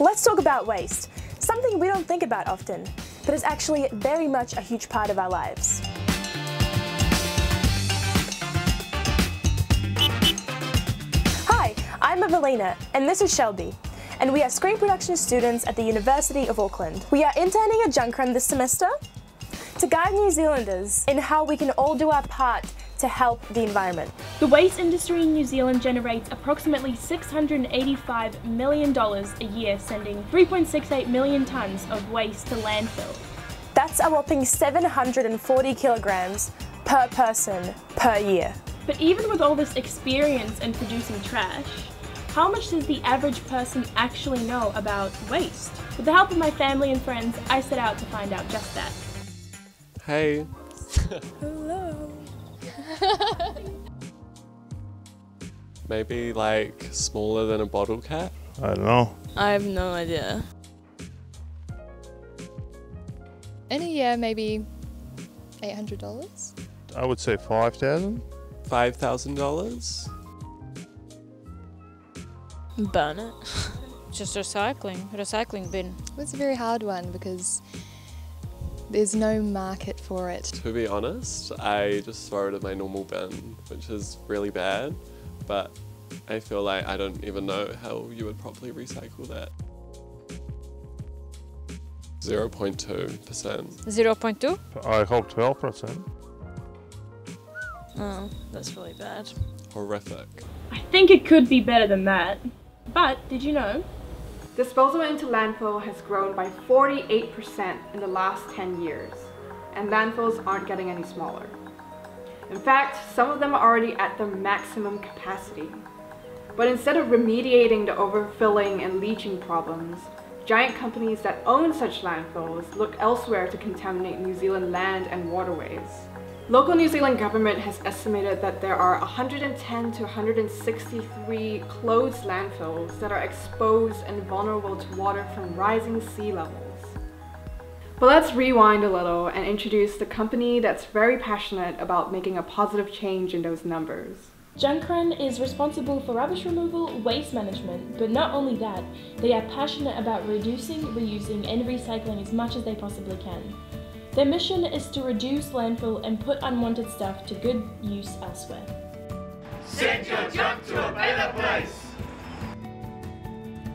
Let's talk about waste, something we don't think about often, but is actually very much a huge part of our lives. Hi, I'm Evelina, and this is Shelby, and we are screen production students at the University of Auckland. We are interning at Junkran this semester to guide New Zealanders in how we can all do our part to help the environment. The waste industry in New Zealand generates approximately $685 million a year, sending 3.68 million tonnes of waste to landfill. That's a whopping 740 kilograms per person per year. But even with all this experience in producing trash, how much does the average person actually know about waste? With the help of my family and friends, I set out to find out just that. Hey. Hello. Maybe like smaller than a bottle cap? I don't know. I have no idea. In a year, maybe $800? I would say 5,000. $5,000? Burn it. Just recycling bin. It's a very hard one because there's no market for it. To be honest, I just throw it in my normal bin, which is really bad, but I feel like I don't even know how you would properly recycle that. 0.2%. 0.2? I hope 12%. Oh, that's really bad. Horrific. I think it could be better than that. But did you know? Disposal into landfill has grown by 48% in the last 10 years, and landfills aren't getting any smaller. In fact, some of them are already at their maximum capacity. But instead of remediating the overfilling and leaching problems, giant companies that own such landfills look elsewhere to contaminate New Zealand land and waterways. Local New Zealand government has estimated that there are 110 to 163 closed landfills that are exposed and vulnerable to water from rising sea levels. But let's rewind a little and introduce the company that's very passionate about making a positive change in those numbers. Junkran is responsible for rubbish removal, waste management, but not only that, they are passionate about reducing, reusing and recycling as much as they possibly can. Their mission is to reduce landfill and put unwanted stuff to good use elsewhere. Send your junk to a better place!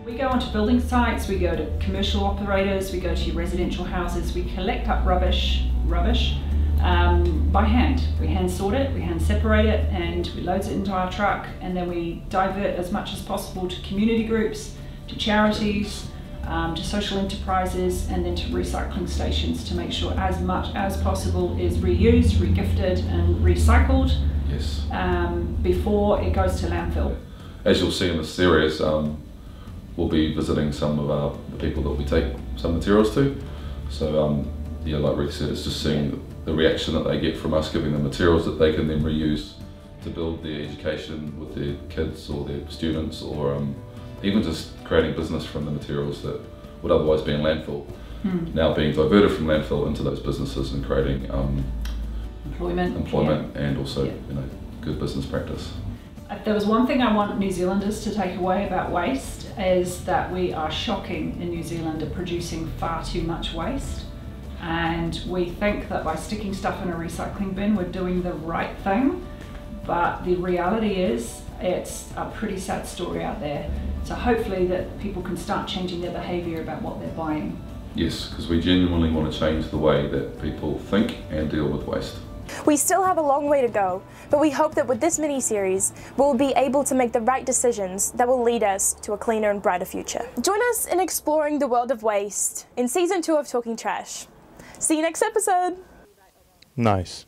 We go onto building sites, we go to commercial operators, we go to residential houses, we collect up rubbish by hand. We hand sort it, we hand separate it, and we load it into our truck, and then we divert as much as possible to community groups, to charities, to social enterprises, and then to recycling stations to make sure as much as possible is reused, regifted and recycled. Yes. Before it goes to landfill. As you'll see in this series, we'll be visiting some of the people that we take some materials to. So yeah, like Rick said, it's just seeing the reaction that they get from us giving them materials that they can then reuse to build their education with their kids or their students, or even just creating business from the materials that would otherwise be in landfill. Now being diverted from landfill into those businesses and creating employment and also good business practice. If there was one thing I want New Zealanders to take away about waste, is that we are shocking in New Zealand at producing far too much waste. And we think that by sticking stuff in a recycling bin, we're doing the right thing. But the reality is, it's a pretty sad story out there. So hopefully that people can start changing their behaviour about what they're buying. Yes, because we genuinely want to change the way that people think and deal with waste. We still have a long way to go, but we hope that with this mini-series, we'll be able to make the right decisions that will lead us to a cleaner and brighter future. Join us in exploring the world of waste in Season 2 of Talking Trash. See you next episode! Nice.